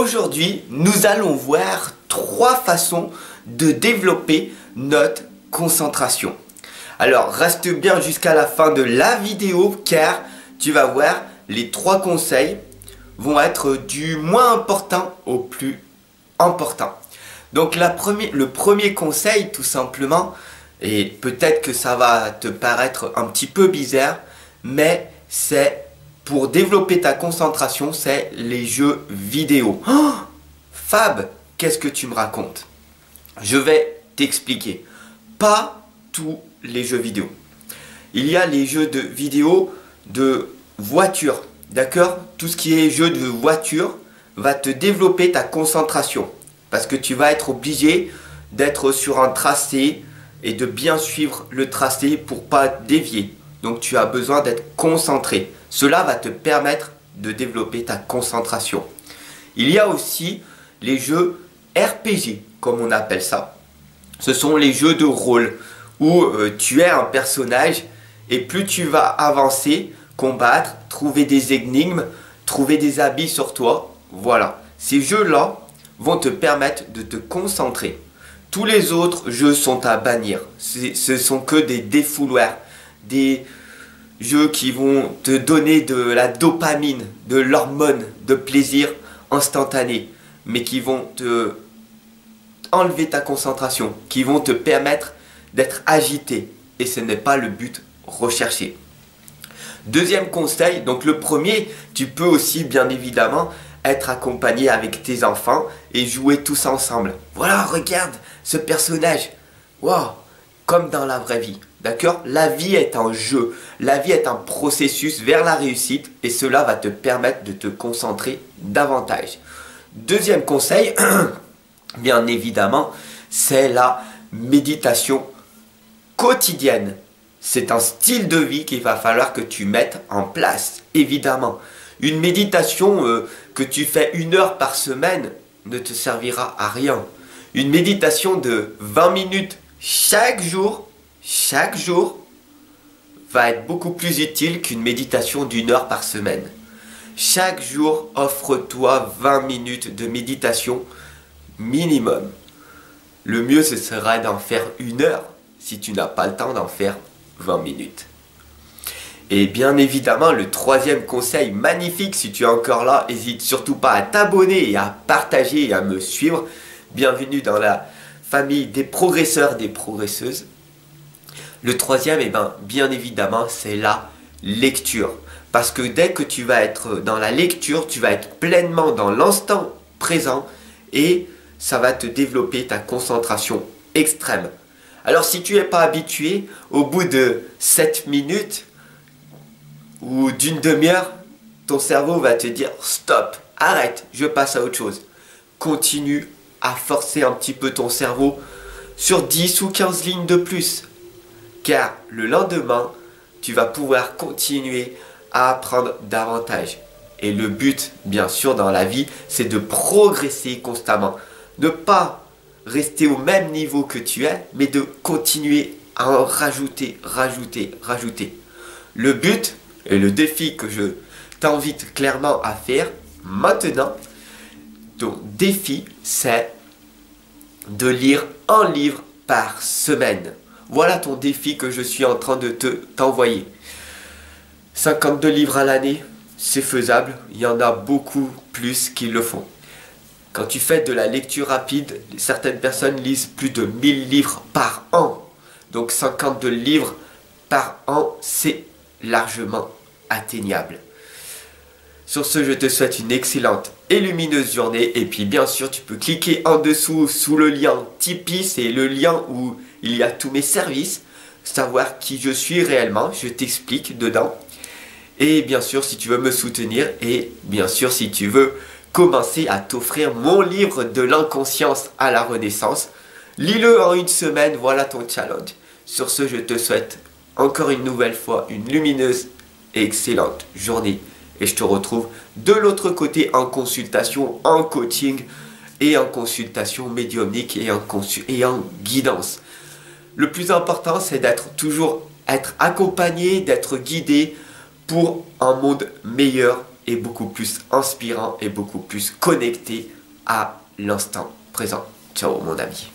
Aujourd'hui, nous allons voir 3 façons de développer notre concentration. Alors, reste bien jusqu'à la fin de la vidéo car tu vas voir, les 3 conseils vont être du moins important au plus important. Donc, le premier conseil, tout simplement, et peut-être que ça va te paraître un petit peu bizarre, mais c'est pour développer ta concentration, c'est les jeux vidéo. Oh, Fab, qu'est-ce que tu me racontes? Je vais t'expliquer. Pas tous les jeux vidéo. Il y a les jeux de vidéo de voiture. D'accord? Tout ce qui est jeu de voiture va te développer ta concentration. Parce que tu vas être obligé d'être sur un tracé et de bien suivre le tracé pour pas dévier. Donc tu as besoin d'être concentré. Cela va te permettre de développer ta concentration. Il y a aussi les jeux RPG, comme on appelle ça. Ce sont les jeux de rôle où tu es un personnage et plus tu vas avancer, combattre, trouver des énigmes, trouver des habits sur toi. Voilà, ces jeux-là vont te permettre de te concentrer. Tous les autres jeux sont à bannir. Ce sont que des défouloirs, des jeux qui vont te donner de la dopamine, de l'hormone de plaisir instantané, mais qui vont te enlever ta concentration, qui vont te permettre d'être agité. Et ce n'est pas le but recherché. Deuxième conseil, donc le premier, tu peux aussi bien évidemment être accompagné avec tes enfants et jouer tous ensemble. Voilà, regarde ce personnage. Waouh, comme dans la vraie vie. D'accord? La vie est un jeu. La vie est un processus vers la réussite et cela va te permettre de te concentrer davantage. Deuxième conseil, bien évidemment, c'est la méditation quotidienne. C'est un style de vie qu'il va falloir que tu mettes en place, évidemment. Une méditation que tu fais 1 heure par semaine ne te servira à rien. Une méditation de 20 minutes chaque jour va être beaucoup plus utile qu'une méditation d'1 heure par semaine. Chaque jour, offre-toi 20 minutes de méditation minimum. Le mieux, ce sera d'en faire 1 heure si tu n'as pas le temps d'en faire 20 minutes. Et bien évidemment, le troisième conseil magnifique, si tu es encore là, n'hésite surtout pas à t'abonner et à partager et à me suivre. Bienvenue dans la famille des progresseurs, des progresseuses. Le troisième, bien évidemment, c'est la lecture. Parce que dès que tu vas être dans la lecture, tu vas être pleinement dans l'instant présent et ça va te développer ta concentration extrême. Alors si tu n'es pas habitué, au bout de 7 minutes ou d'une demi-heure, ton cerveau va te dire stop, arrête, je passe à autre chose. Continue à forcer un petit peu ton cerveau sur 10 ou 15 lignes de plus. Car le lendemain, tu vas pouvoir continuer à apprendre davantage. Et le but, bien sûr, dans la vie, c'est de progresser constamment. Ne pas rester au même niveau que tu es, mais de continuer à en rajouter. Le but et le défi que je t'invite clairement à faire maintenant, ton défi, c'est de lire 1 livre par semaine. Voilà ton défi que je suis en train de t'envoyer. 52 livres à l'année, c'est faisable. Il y en a beaucoup plus qui le font. Quand tu fais de la lecture rapide, certaines personnes lisent plus de 1000 livres par an. Donc 52 livres par an, c'est largement atteignable. Sur ce, je te souhaite une excellente et lumineuse journée. Et puis bien sûr, tu peux cliquer en dessous sous le lien Tipeee. C'est le lien où il y a tous mes services. Savoir qui je suis réellement, je t'explique dedans. Et bien sûr, si tu veux me soutenir et bien sûr, si tu veux commencer à t'offrir mon livre de l'inconscience à la renaissance, lis-le en 1 semaine, voilà ton challenge. Sur ce, je te souhaite encore une nouvelle fois une lumineuse et excellente journée. Et je te retrouve de l'autre côté en consultation, en coaching et en consultation médiumnique et en guidance. Le plus important, c'est toujours être accompagné, d'être guidé pour un monde meilleur et beaucoup plus inspirant et beaucoup plus connecté à l'instant présent. Ciao mon ami.